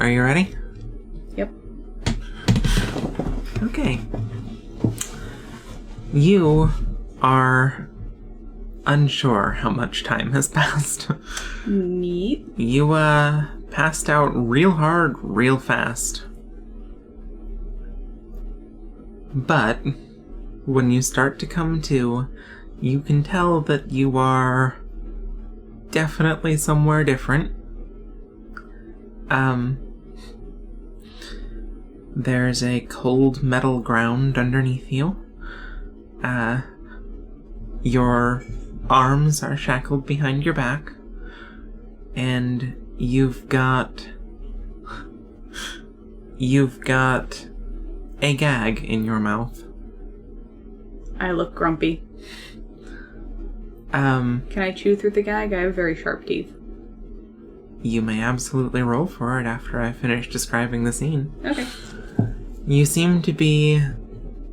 Are you ready? Yep. Okay. You are unsure how much time has passed. Neat. You, passed out real hard, real fast. But when you start to come to, you can tell that you are definitely somewhere different. There's a cold metal ground underneath you. Your arms are shackled behind your back. And you've got a gag in your mouth. I look grumpy. Can I chew through the gag? I have very sharp teeth. You may absolutely roll for it after I finish describing the scene. Okay. You seem to be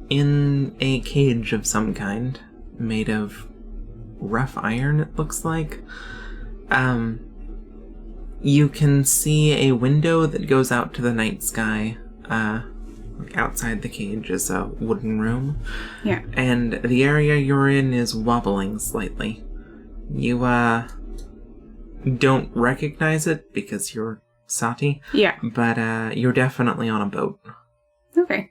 in a cage of some kind, made of rough iron, it looks like. You can see a window that goes out to the night sky. Outside the cage is a wooden room. Yeah. And the area you're in is wobbling slightly. You, don't recognize it because you're Saati. Yeah. But, you're definitely on a boat. Okay.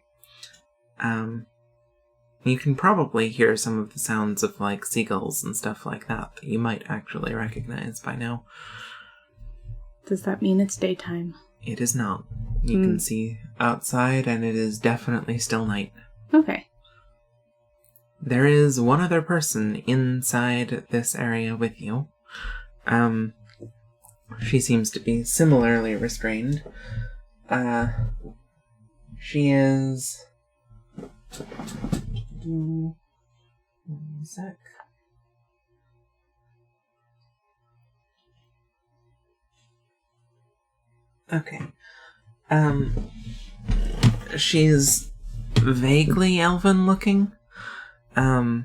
You can probably hear some of the sounds of, like, seagulls and stuff like that you might actually recognize by now. Does that mean it's daytime? It is not. You can see outside, and it is definitely still night. Okay. There is one other person inside this area with you. She seems to be similarly restrained. She is... One sec. Okay. She's vaguely elven looking. Okay,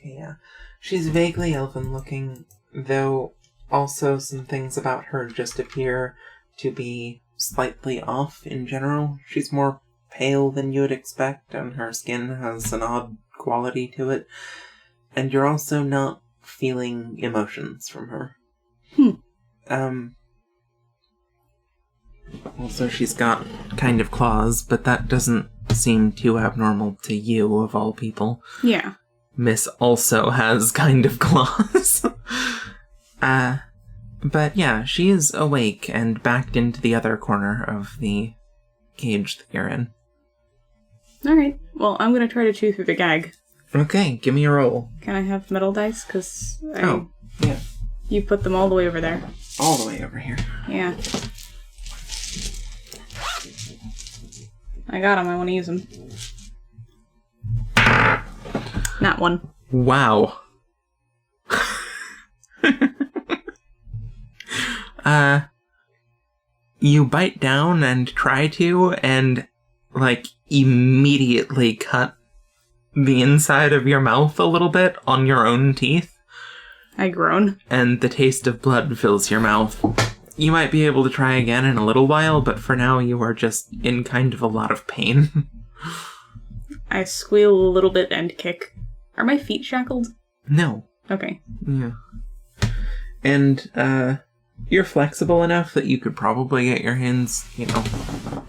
yeah. She's vaguely elven looking, though also some things about her just appear to be slightly off in general. She's more pale than you would expect, and her skin has an odd quality to it. And you're also not feeling emotions from her. Also, she's got kind of claws, but that doesn't seem too abnormal to you, of all people. Yeah. Miss also has kind of claws. But yeah, she is awake and backed into the other corner of the cage that you're in. Alright. Well, I'm gonna try to chew through the gag. Okay, give me a roll. Can I have metal dice? Because Oh, yeah. You put them all the way over there. All the way over here. Yeah. I got them. I want to use them. Not one. Wow. You bite down and try to, and, like, immediately cut the inside of your mouth a little bit on your own teeth. I groan. And the taste of blood fills your mouth. You might be able to try again in a little while, but for now you are just in kind of a lot of pain. I squeal a little bit and kick. Are my feet shackled? No. Okay. Yeah. And, you're flexible enough that you could probably get your hands,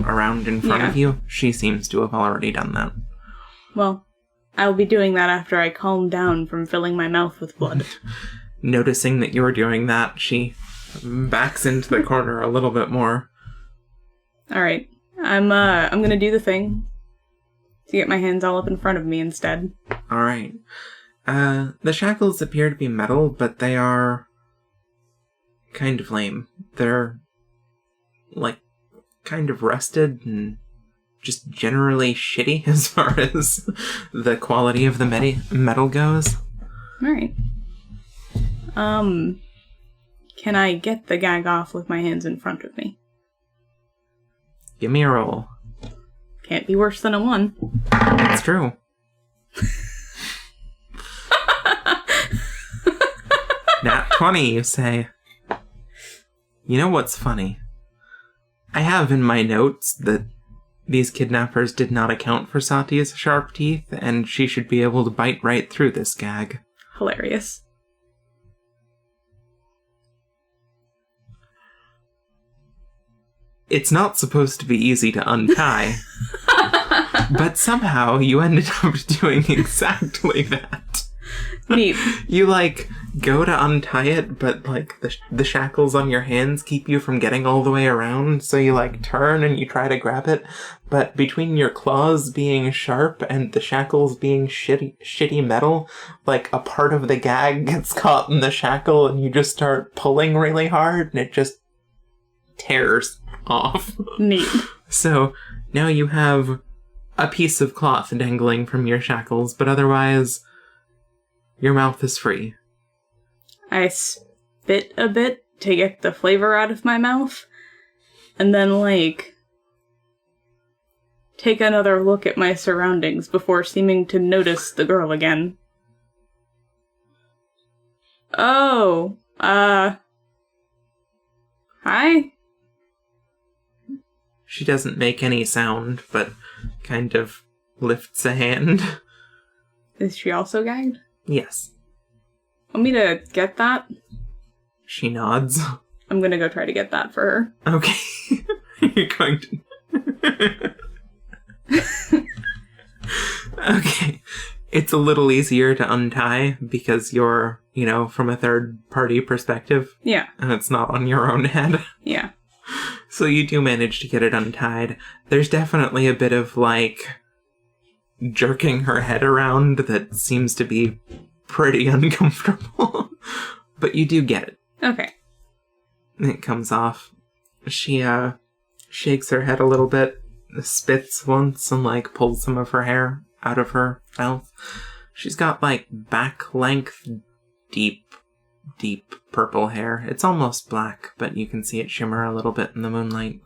around in front of you. She seems to have already done that. Well, I'll be doing that after I calm down from filling my mouth with blood. Noticing that you're doing that, she backs into the corner a little bit more. Alright. I'm gonna do the thing to get my hands all up in front of me instead. Alright. The shackles appear to be metal, but they are kind of lame. They're, like, kind of rusted and just generally shitty as far as the quality of the metal goes. Alright. Can I get the gag off with my hands in front of me? Give me a roll. Can't be worse than a 1. It's true. 20, you say. You know what's funny? I have in my notes that these kidnappers did not account for Saati's sharp teeth, and she should be able to bite right through this gag. Hilarious. It's not supposed to be easy to untie, but somehow you ended up doing exactly that. Neat. You, go to untie it, but, the shackles on your hands keep you from getting all the way around, so you, turn and you try to grab it, but between your claws being sharp and the shackles being shitty metal, a part of the gag gets caught in the shackle and you just start pulling really hard and it just tears off. Neat. So, now you have a piece of cloth dangling from your shackles, but otherwise, your mouth is free. I spit a bit to get the flavor out of my mouth, and then, take another look at my surroundings before seeming to notice the girl again. Oh, hi? She doesn't make any sound, but kind of lifts a hand. Is she also gagged? Yes. Want me to get that? She nods. I'm gonna go try to get that for her. Okay. You're going to... Okay. It's a little easier to untie because you're, from a third-party perspective. Yeah. And it's not on your own head. Yeah. So you do manage to get it untied. There's definitely a bit of, jerking her head around that seems to be pretty uncomfortable. But you do get it. Okay. It comes off. She, shakes her head a little bit, spits once, and, pulls some of her hair out of her mouth. She's got, back-length, deep purple hair. It's almost black, but you can see it shimmer a little bit in the moonlight.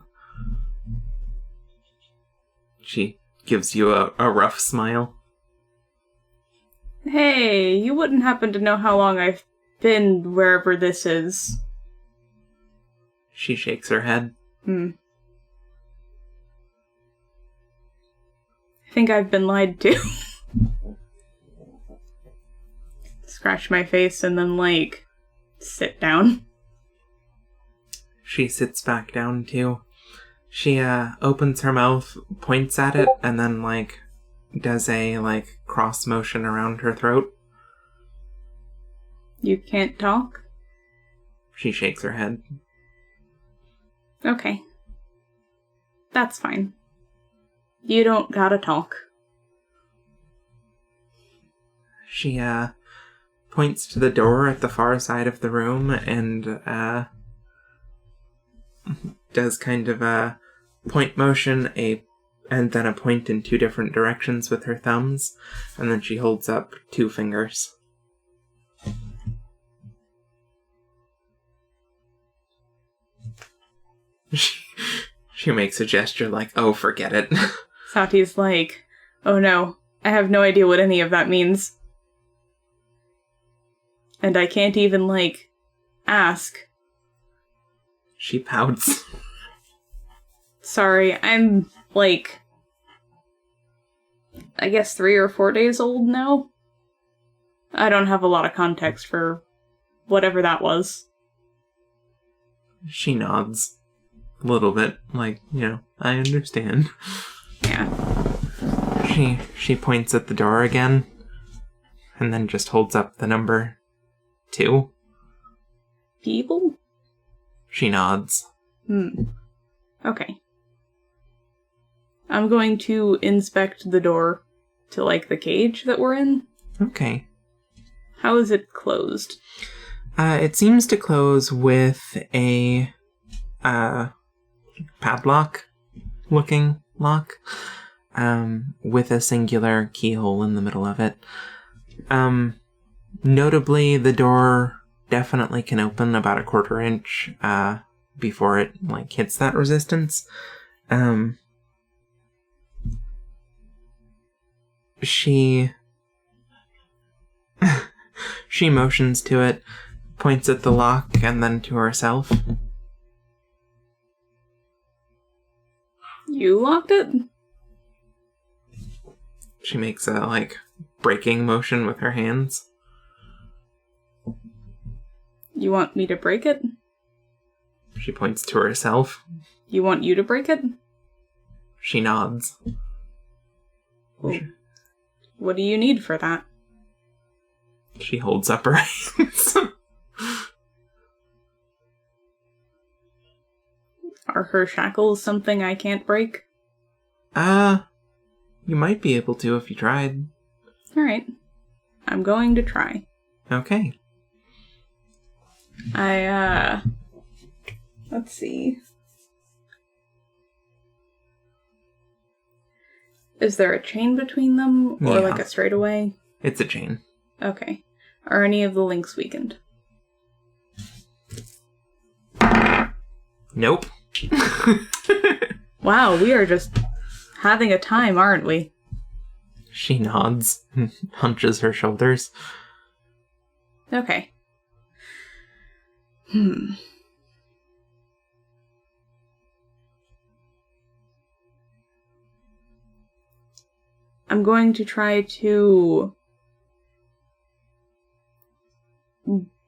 She gives you a rough smile. Hey, you wouldn't happen to know how long I've been wherever this is? She shakes her head. I think I've been lied to. Scratch my face and then, sit down. She sits back down, too. She, opens her mouth, points at it, and then, does a, cross motion around her throat. You can't talk? She shakes her head. Okay. That's fine. You don't gotta talk. She, points to the door at the far side of the room and, does kind of a point motion, and then a point in two different directions with her thumbs, and then she holds up 2 fingers. She makes a gesture oh, forget it. Saati's oh no, I have no idea what any of that means. And I can't even, ask. She pouts. Sorry, I'm, I guess 3 or 4 days old now? I don't have a lot of context for whatever that was. She nods. A little bit, I understand. Yeah. She points at the door again, and then just holds up the number 2. People? She nods. Okay. I'm going to inspect the door to, the cage that we're in. Okay. How is it closed? It seems to close with a, padlock-looking lock, with a singular keyhole in the middle of it. Notably, the door definitely can open about a 1/4 inch, before it, hits that resistance. She motions to it, points at the lock and then to herself. You locked it? She makes a, breaking motion with her hands. You want me to break it? She points to herself. You want you to break it? She nods. Well, what do you need for that? She holds up her hands. Are her shackles something I can't break? You might be able to if you tried. Alright. I'm going to try. Okay. Let's see. Is there a chain between them? Or Yeah. a straightaway? It's a chain. Okay. Are any of the links weakened? Nope. Wow, we are just having a time, aren't we? She nods and hunches her shoulders. Okay. I'm going to try to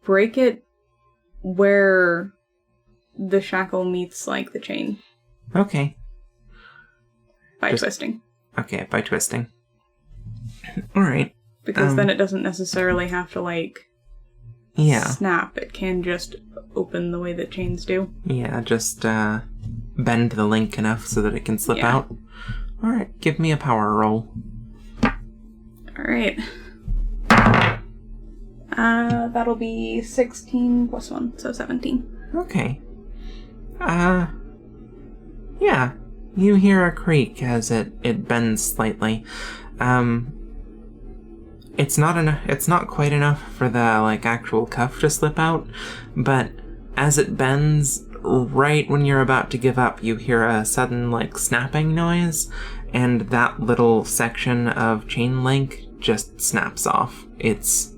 break it where the shackle meets, the chain. Okay. By twisting. Okay, by twisting. Alright. Because then it doesn't necessarily have to, Yeah. snap. It can just open the way that chains do. Yeah, just, bend the link enough so that it can slip Yeah. out. Alright, give me a power roll. Alright. That'll be 16 plus 1, so 17. Okay. Yeah. You hear a creak as it bends slightly. It's not quite enough for the, actual cuff to slip out, but as it bends, right when you're about to give up, you hear a sudden, snapping noise, and that little section of chain link just snaps off. It's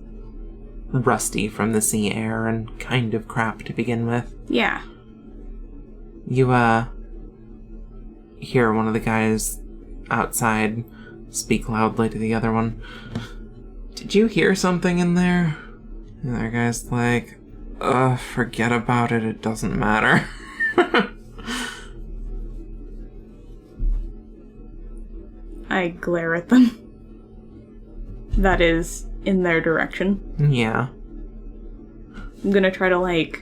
rusty from the sea air and kind of crap to begin with. Yeah. You, hear one of the guys outside speak loudly to the other one. Did you hear something in there? The other guy's forget about it, it doesn't matter. I glare at them. That is in their direction. Yeah. I'm gonna try to,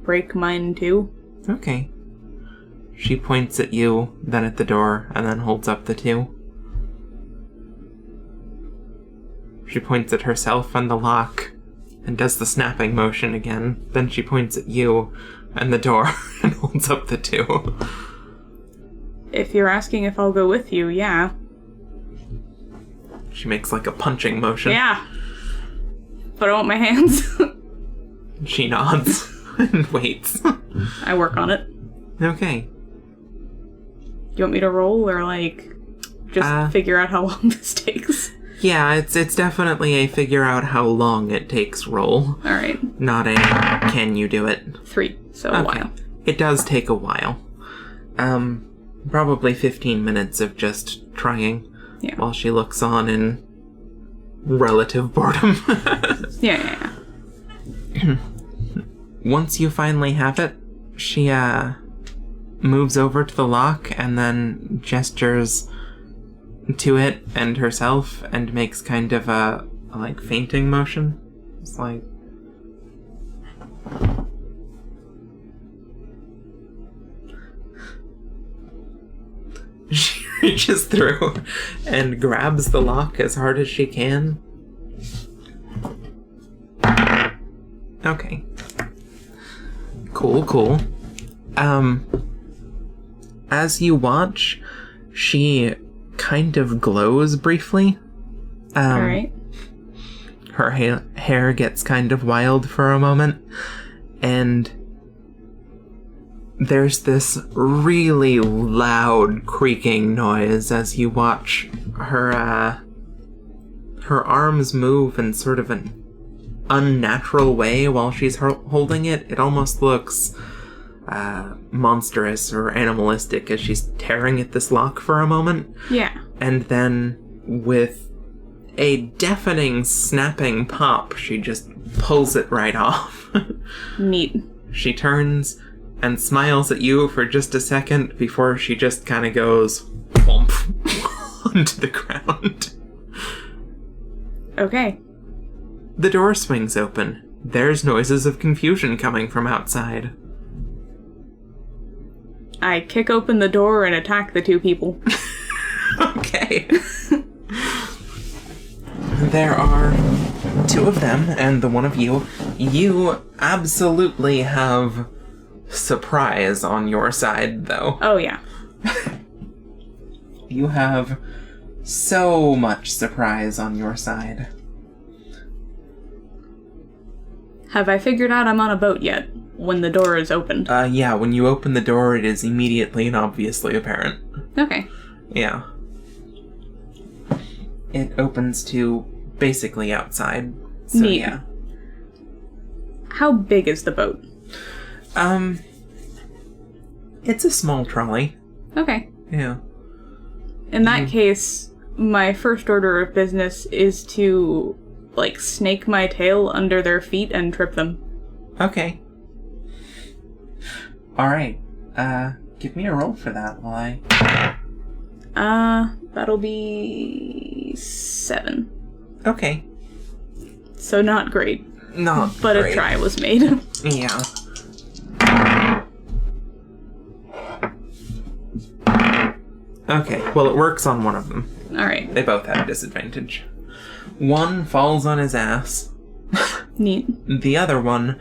break mine too. Okay. She points at you, then at the door, and then holds up the two. She points at herself and the lock, and does the snapping motion again. Then she points at you and the door, and holds up the two. If you're asking if I'll go with you, yeah. She makes a punching motion. Yeah. But I want my hands. She nods and waits. I work on it. Okay. You want me to roll or just figure out how long this takes? Yeah, it's definitely a figure out how long it takes roll. Alright. Not a can you do it. 3, so a while. It does take a while. Probably 15 minutes of just trying. Yeah. While she looks on in relative boredom. Yeah. Once you finally have it, she moves over to the lock and then gestures to it and herself and makes kind of a fainting motion. It's she reaches through and grabs the lock as hard as she can. Okay. Cool. As you watch, she kind of glows briefly. Alright. Her hair gets kind of wild for a moment, and there's this really loud creaking noise as you watch her arms move in sort of an unnatural way while she's holding it. It almost looks monstrous or animalistic as she's tearing at this lock for a moment. Yeah. And then with a deafening snapping pop, she just pulls it right off. Neat. She turns and smiles at you for just a second before she just kind of goes plump onto the ground. Okay. The door swings open. There's noises of confusion coming from outside. I kick open the door and attack the two people. Okay. There are two of them and the one of you. You absolutely have surprise on your side, though. Oh, yeah. You have so much surprise on your side. Have I figured out I'm on a boat yet, when the door is opened? Yeah, when you open the door, it is immediately and obviously apparent. Okay. Yeah. It opens to basically outside. So, Neat. yeah. How big is the boat? It's a small trolley. Okay. Yeah. In that case, my first order of business is to, snake my tail under their feet and trip them. Okay. Alright. Give me a roll for that while I... That'll be 7. Okay. So not great. Not But great. a try was made. Yeah. Okay, well, it works on one of them. Alright. They both have disadvantage. One falls on his ass. Neat. The other one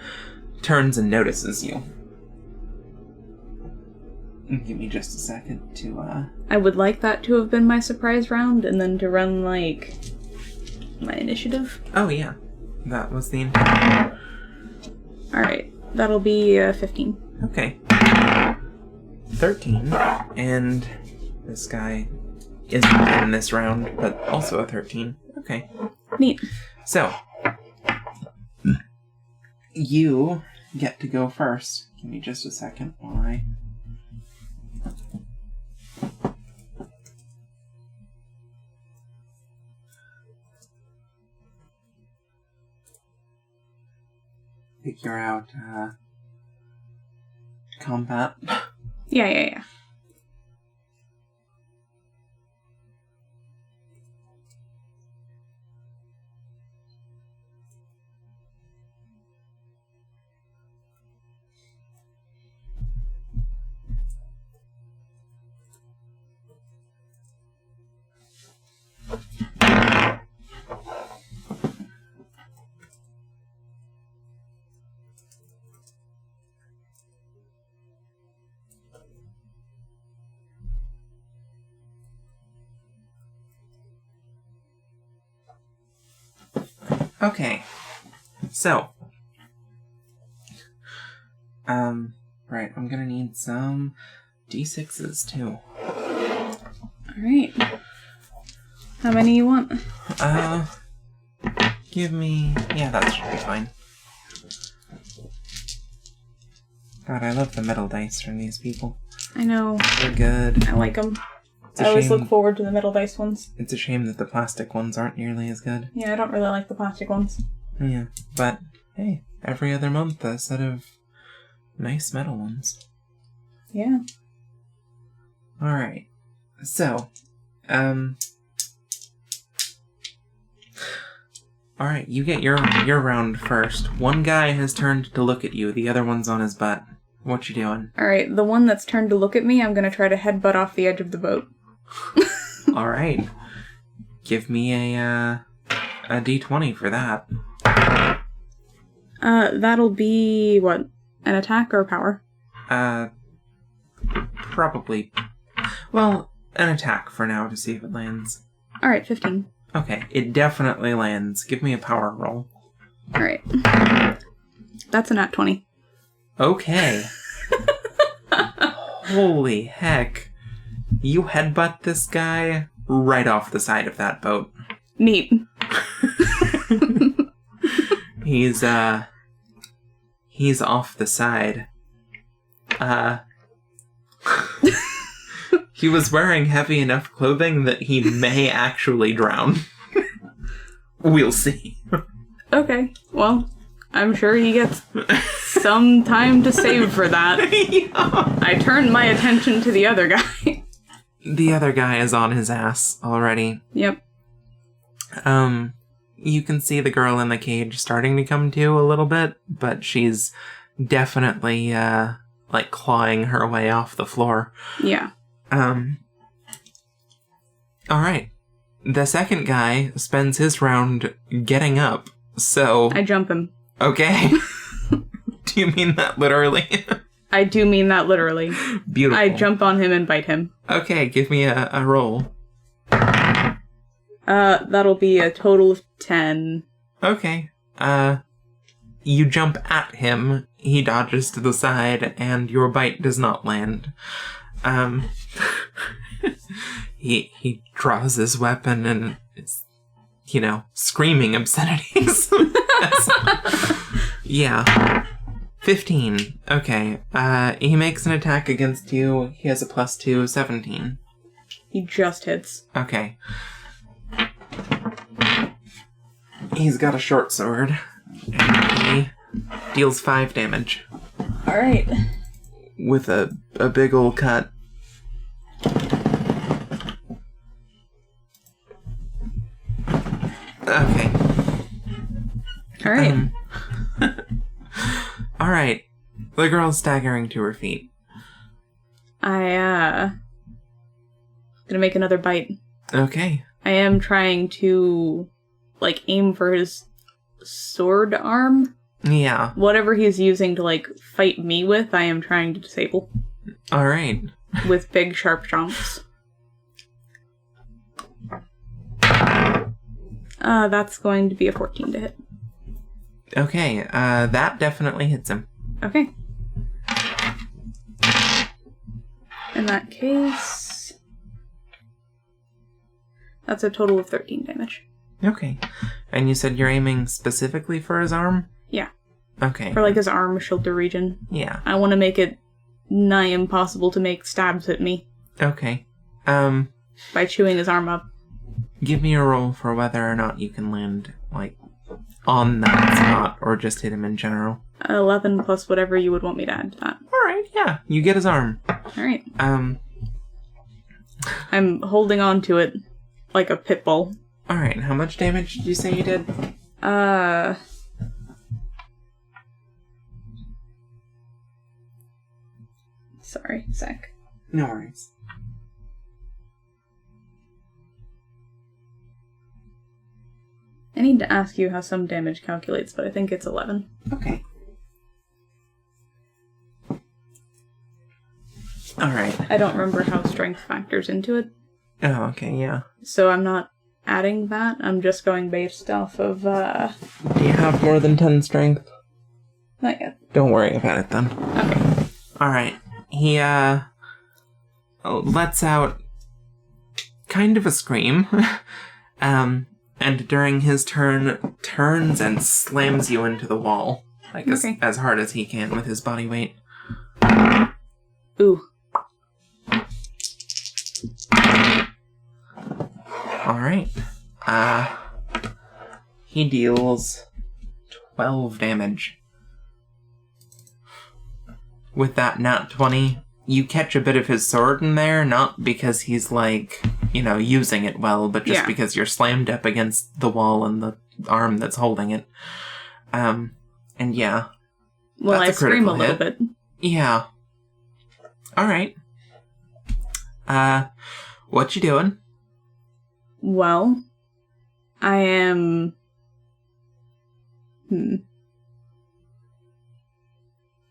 turns and notices you. Give me just a second to, I would like that to have been my surprise round, and then to run, my initiative. Oh, yeah. That was the intent. Alright. That'll be 15. Okay. 13. And this guy isn't in this round, but also a 13. Okay. Neat. So, you get to go first. Give me just a second while I... figure out, combat. Yeah. Okay. So. Right, I'm gonna need some D6s too. Alright. How many you want? Give me... Yeah, that should be fine. God, I love the metal dice from these people. I know. They're good. I like them. I always look forward to the metal dice ones. It's a shame that the plastic ones aren't nearly as good. Yeah, I don't really like the plastic ones. Yeah, but hey, every other month a set of nice metal ones. Yeah. Alright. So, alright, you get your round first. One guy has turned to look at you, the other one's on his butt. What you doing? Alright, the one that's turned to look at me, I'm gonna try to headbutt off the edge of the boat. Alright. Give me a D20 for that. That'll be, what, an attack or power? Probably. Well, an attack for now to see if it lands. Alright, 15. Okay, it definitely lands. Give me a power roll. Alright. That's a nat 20. Okay. Holy heck. You headbutt this guy right off the side of that boat. Neat. He's off the side. He was wearing heavy enough clothing that he may actually drown. We'll see. Okay, well, I'm sure he gets some time to save for that. Yeah. I turned my attention to the other guy. The other guy is on his ass already. Yep. You can see the girl in the cage starting to come to a little bit, but she's definitely, like, clawing her way off the floor. Yeah. Alright. The second guy spends his round getting up, so... I jump him. Okay. Do you mean that literally? I do mean that literally. Beautiful. I jump on him and bite him. Okay, give me a roll. That'll be a total of 10. Okay. You jump at him, he dodges to the side, and your bite does not land. He draws his weapon and is, screaming obscenities. Yeah. 15. Okay. He makes an attack against you. He has a +2, 17. He just hits. Okay. He's got a short sword. And he deals 5 damage. Alright. With a big ol' cut. Okay. Alright. Alright. The girl's staggering to her feet. Gonna make another bite. Okay. I am trying to, aim for his sword arm. Yeah. Whatever he's using to, fight me with, I am trying to disable. Alright. With big, sharp jumps. That's going to be a 14 to hit. Okay, that definitely hits him. Okay. In that case... That's a total of 13 damage. Okay. And you said you're aiming specifically for his arm? Yeah. Okay. For, his arm shoulder region. Yeah. I want to make it nigh impossible to make stabs at me. Okay. By chewing his arm up. Give me a roll for whether or not you can land, on that spot, or just hit him in general. 11 plus whatever you would want me to add to that. Alright, yeah. You get his arm. Alright. I'm holding on to it like a pit bull. Alright, how much damage did you say you did? Sorry, sec. No worries. I need to ask you how some damage calculates, but I think it's 11. Okay. Alright. I don't remember how strength factors into it. Oh, okay, yeah. So I'm not adding that. I'm just going based off of, Do you have more than 10 strength? Not yet. Don't worry about it then. Okay. Alright. He, lets out kind of a scream. And during his turn, turns and slams you into the wall. As hard as he can with his body weight. Ooh. Alright. He deals 12 damage. With that nat 20, you catch a bit of his sword in there, not because he's using it well, but just because you're slammed up against the wall and the arm that's holding it. And yeah. Well, I scream a little bit. Yeah. Alright. What you doing? Well, I am...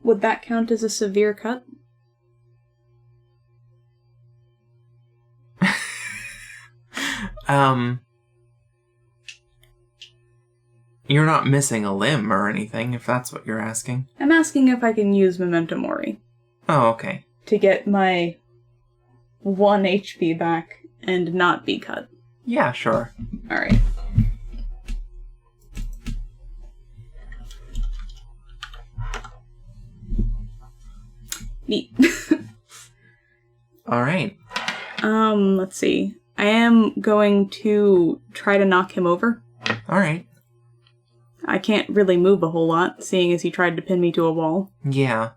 Would that count as a severe cut? You're not missing a limb or anything, if that's what you're asking. I'm asking if I can use Memento Mori. Oh, okay. To get my 1 HP back and not be cut. Yeah, sure. Alright. Neat. Alright. Let's see. I am going to try to knock him over. Alright. I can't really move a whole lot, seeing as he tried to pin me to a wall. Yeah.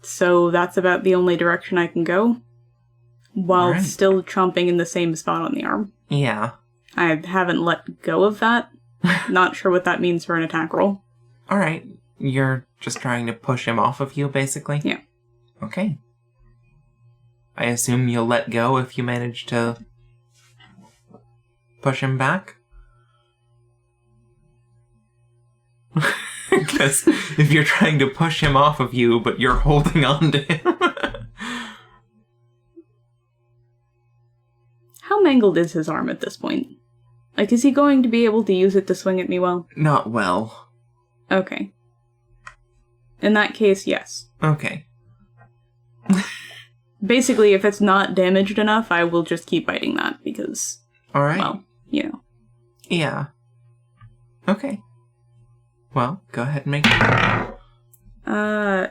So that's about the only direction I can go, while still chomping in the same spot on the arm. Yeah. I haven't let go of that. Not sure what that means for an attack roll. Alright. You're just trying to push him off of you, basically? Yeah. Okay. I assume you'll let go if you manage to push him back? Because if you're trying to push him off of you, but you're holding on to him... How mangled is his arm at this point? Like, is he going to be able to use it to swing at me well? Not well. Okay. In that case, yes. Okay. Basically, if it's not damaged enough, I will just keep biting that, because... Alright. Well, you know. Yeah. Okay. Well, go ahead and make it.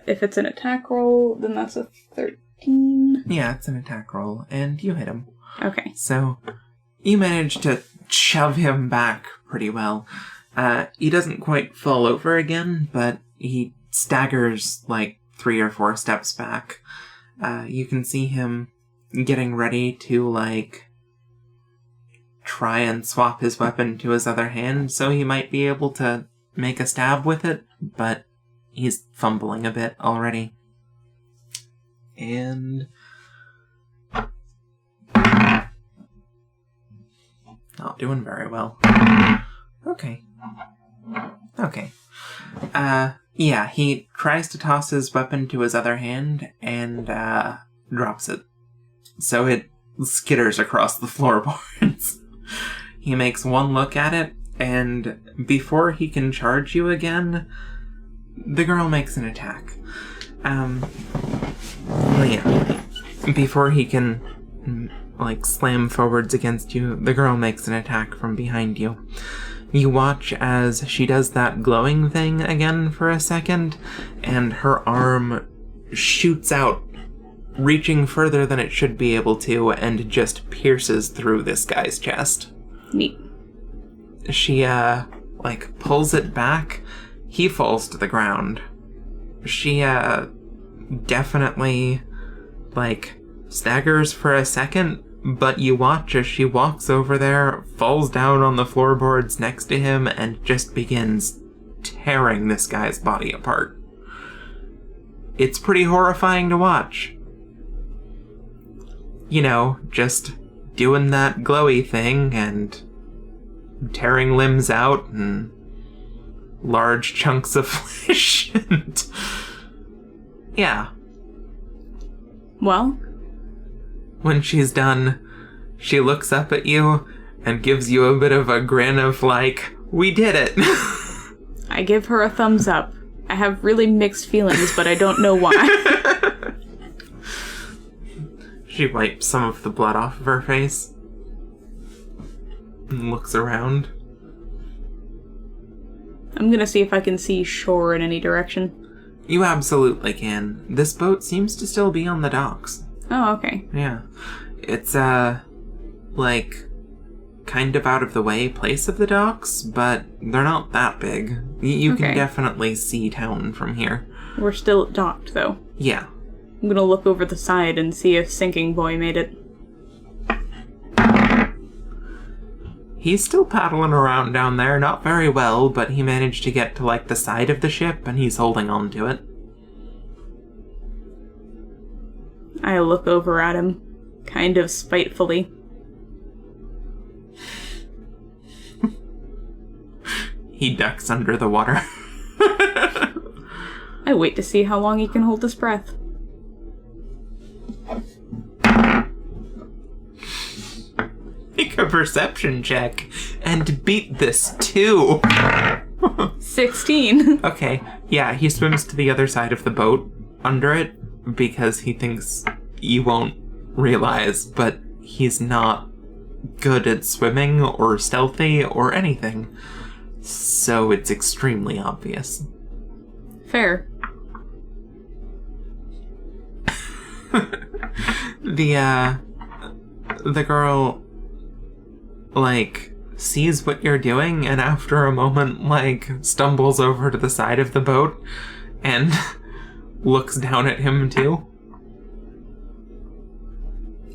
If it's an attack roll, then that's a 13. Yeah, it's an attack roll, and you hit him. Okay. So, you manage to shove him back pretty well. He doesn't quite fall over again, but he staggers like 3 or 4 steps back. You can see him getting ready to, like, try and swap his weapon to his other hand, so he might be able to make a stab with it, but he's fumbling a bit already. And... not doing very well. Okay. Okay. Yeah, he tries to toss his weapon to his other hand and, drops it. So it skitters across the floorboards. He makes one look at it, and before he can charge you again, the girl makes an attack. Well, yeah. Before he can, like, slam forwards against you, the girl makes an attack from behind you. You watch as she does that glowing thing again for a second, and her arm shoots out, reaching further than it should be able to, and just pierces through this guy's chest. Neat. She, like, pulls it back. He falls to the ground. She, definitely, like, staggers for a second, but you watch as she walks over there, falls down on the floorboards next to him, and just begins tearing this guy's body apart. It's pretty horrifying to watch. You know, just doing that glowy thing and tearing limbs out and large chunks of flesh and... yeah. Well? When she's done, she looks up at you and gives you a bit of a grin of like, we did it! I give her a thumbs up. I have really mixed feelings, but I don't know why. She wipes some of the blood off of her face and looks around. I'm gonna see if I can see shore in any direction. You absolutely can. This boat seems to still be on the docks. Oh, okay. Yeah. It's, like, kind of out of the way place of the docks, but they're not that big. You can definitely see town from here. We're still docked, though. Yeah. I'm gonna look over the side and see if Sinking Boy made it. He's still paddling around down there, not very well, but he managed to get to, like, the side of the ship, and he's holding on to it. I look over at him, kind of spitefully. He ducks under the water. I wait to see how long he can hold his breath. Make a perception check and beat this too. 16. Okay, yeah, he swims to the other side of the boat, under it, because he thinks you won't realize, but he's not good at swimming or stealthy or anything. So it's extremely obvious. Fair. The girl, like, sees what you're doing, and after a moment, like, stumbles over to the side of the boat and looks down at him, too.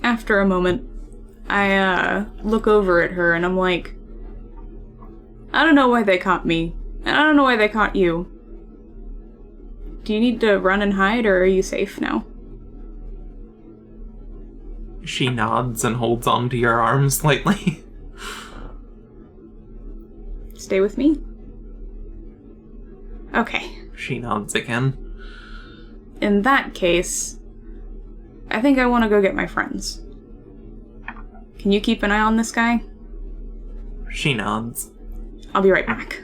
After a moment, I, look over at her, and I'm like, I don't know why they caught me, and I don't know why they caught you. Do you need to run and hide, or are you safe now? She nods and holds onto your arm slightly. Stay with me? Okay. She nods again. In that case, I think I want to go get my friends. Can you keep an eye on this guy? She nods. I'll be right back.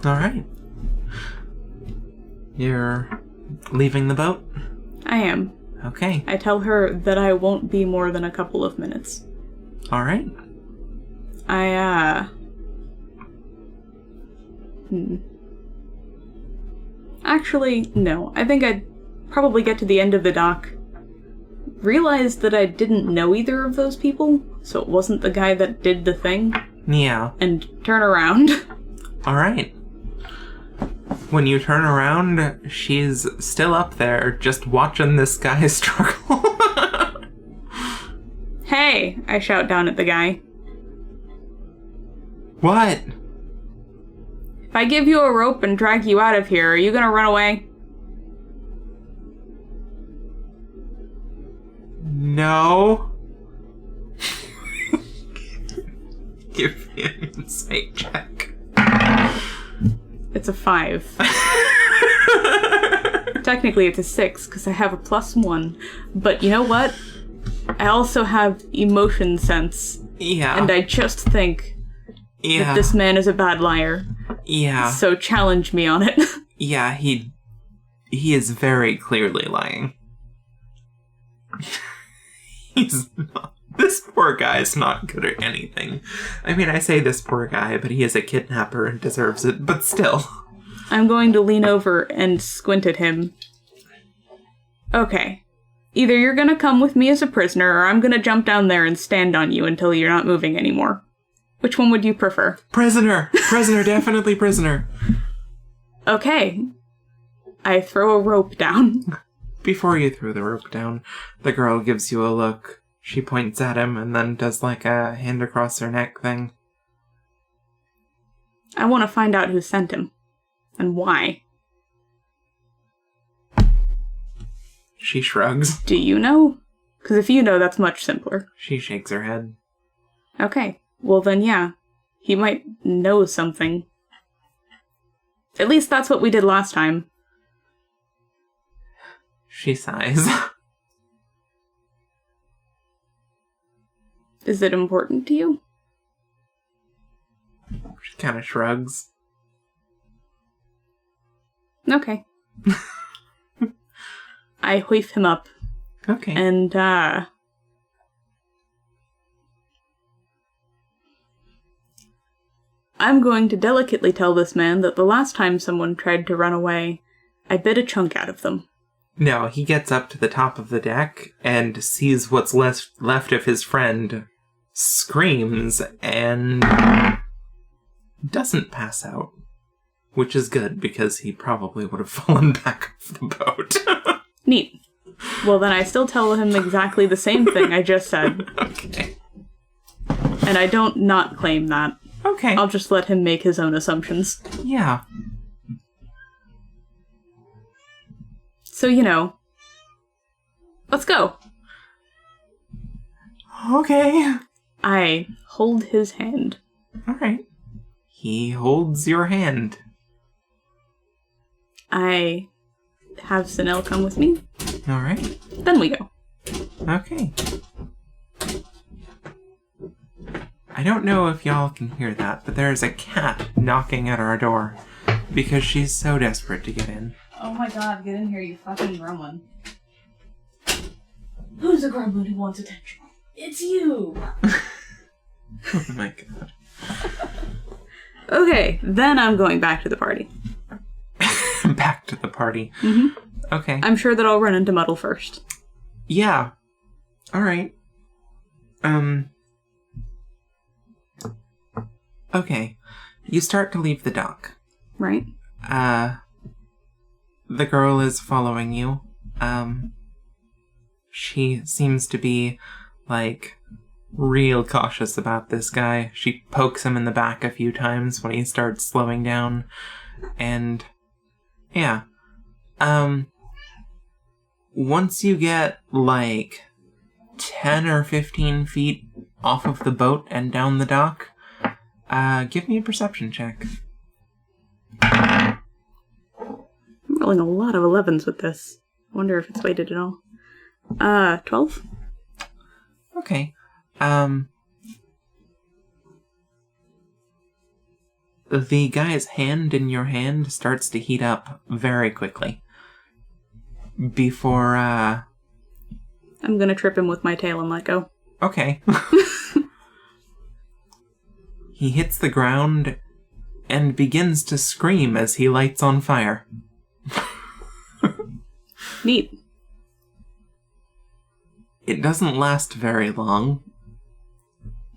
Alright. You're leaving the boat? I am. Okay. I tell her that I won't be more than a couple of minutes. Alright. Actually, no. I think I'd probably get to the end of the dock, realize that I didn't know either of those people, so it wasn't the guy that did the thing. Yeah. And turn around. Alright. When you turn around, she's still up there, just watching this guy struggle. Hey! I shout down at the guy. What? If I give you a rope and drag you out of here, are you gonna run away? No. Give me an insight check. It's a 5. Technically it's a 6, because I have a +1. But you know what? I also have emotion sense. Yeah. And I just think that this man is a bad liar. Yeah. So challenge me on it. Yeah, he is very clearly lying. He's not. This poor guy's not good at anything. I mean, I say this poor guy, but he is a kidnapper and deserves it, but still. I'm going to lean over and squint at him. Okay. Either you're gonna come with me as a prisoner, or I'm gonna jump down there and stand on you until you're not moving anymore. Which one would you prefer? Prisoner! Prisoner, definitely prisoner. Okay. I throw a rope down. Before you throw the rope down, the girl gives you a look. She points at him and then does like a hand across her neck thing. I want to find out who sent him. And why. She shrugs. Do you know? Because if you know, that's much simpler. She shakes her head. Okay. Well then, yeah. He might know something. At least that's what we did last time. She sighs. Is it important to you? She kind of shrugs. Okay. I hoif him up. Okay. And, I'm going to delicately tell this man that the last time someone tried to run away, I bit a chunk out of them. No, he gets up to the top of the deck and sees what's left of his friend, screams, and doesn't pass out. Which is good, because he probably would have fallen back off the boat. Neat. Well, then I still tell him exactly the same thing I just said. Okay. And I don't not claim that. Okay. I'll just let him make his own assumptions. Yeah. So, you know. Let's go. Okay. I hold his hand. Alright. He holds your hand. I have Sinel come with me. Alright. Then we go. Okay. I don't know if y'all can hear that, but there's a cat knocking at our door because she's so desperate to get in. Oh my god, get in here, you fucking gremlin. Who's the gremlin who wants attention? It's you! Oh my god. Okay, then I'm going back to the party. Back to the party. Mm-hmm. Okay. I'm sure that I'll run into Muddle first. Yeah. Alright. Okay. You start to leave the dock. Right. The girl is following you. She seems to be, like, real cautious about this guy. She pokes him in the back a few times when he starts slowing down. And, yeah. Once you get, like, 10 or 15 feet off of the boat and down the dock, give me a perception check. I'm rolling a lot of 11s with this. I wonder if it's weighted at all. 12? Okay. The guy's hand in your hand starts to heat up very quickly. Before, I'm gonna trip him with my tail and let go. Okay. He hits the ground and begins to scream as he lights on fire. Neat. It doesn't last very long,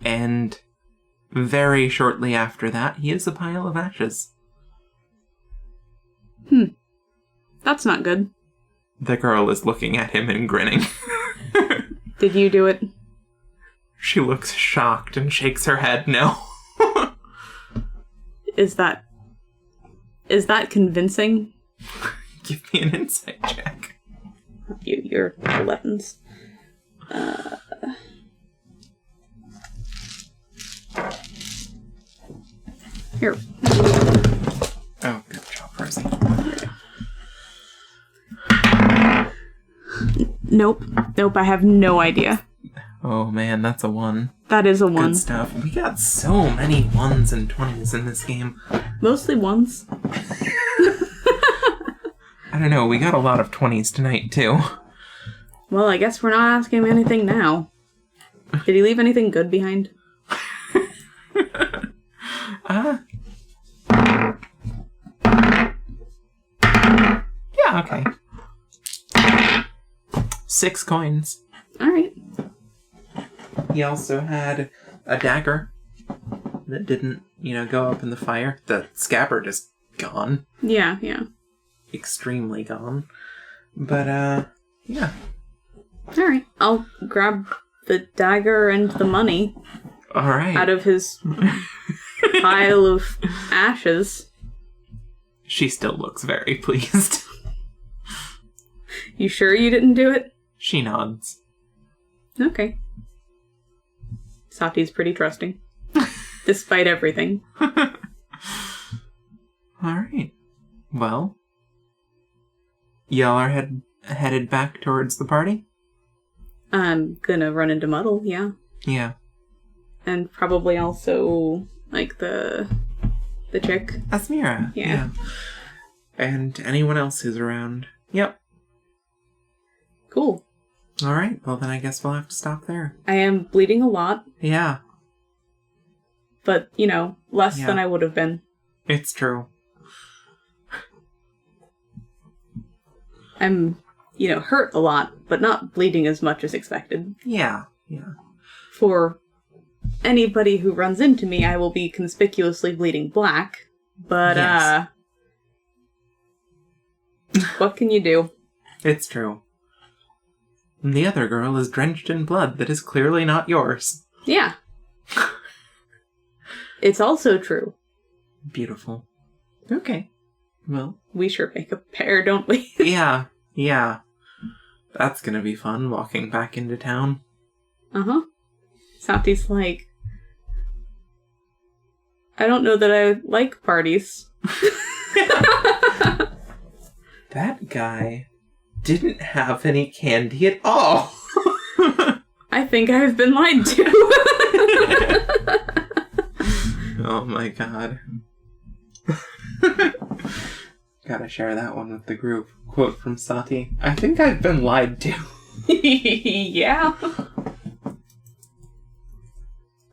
and very shortly after that, he is a pile of ashes. That's not good. The girl is looking at him and grinning. Did you do it? She looks shocked and shakes her head no. Is that convincing? Give me an insight check. Your 11s. Here. Oh, good job, Rosie. Nope, I have no idea. Oh man, that's a 1. That is a 1. Good stuff. We got so many 1s and 20s in this game. Mostly 1s. I don't know, we got a lot of 20s tonight, too. Well, I guess we're not asking him anything now. Did he leave anything good behind? Yeah, okay. 6 coins. Alright. He also had a dagger that didn't, go up in the fire. The scabbard is gone. Yeah. Extremely gone. But, yeah. Alright. I'll grab the dagger and the money Alright. out of his pile of ashes. She still looks very pleased. You sure you didn't do it? She nods. Okay. Saati's pretty trusting. Despite everything. Alright. Well, y'all are headed back towards the party? I'm gonna run into Muddle, yeah. Yeah. And probably also, like, the chick. Asmira. Yeah. And anyone else who's around. Yep. Cool. Alright, well then I guess we'll have to stop there. I am bleeding a lot, Yeah, but, less than I would have been. it's true. I'm, hurt a lot, but not bleeding as much as expected. Yeah. For anybody who runs into me, I will be conspicuously bleeding black, but, Yes. What can you do? It's true. And the other girl is drenched in blood that is clearly not yours. Yeah. It's also true. Beautiful. Okay. Well. We sure make a pair, don't we? Yeah. That's gonna be fun, walking back into town. Uh-huh. Saati's like, I don't know that I like parties. That guy didn't have any candy at all. I think I've been lied to. Oh my god. Gotta share that one with the group. Quote from Saati. I think I've been lied to. Yeah.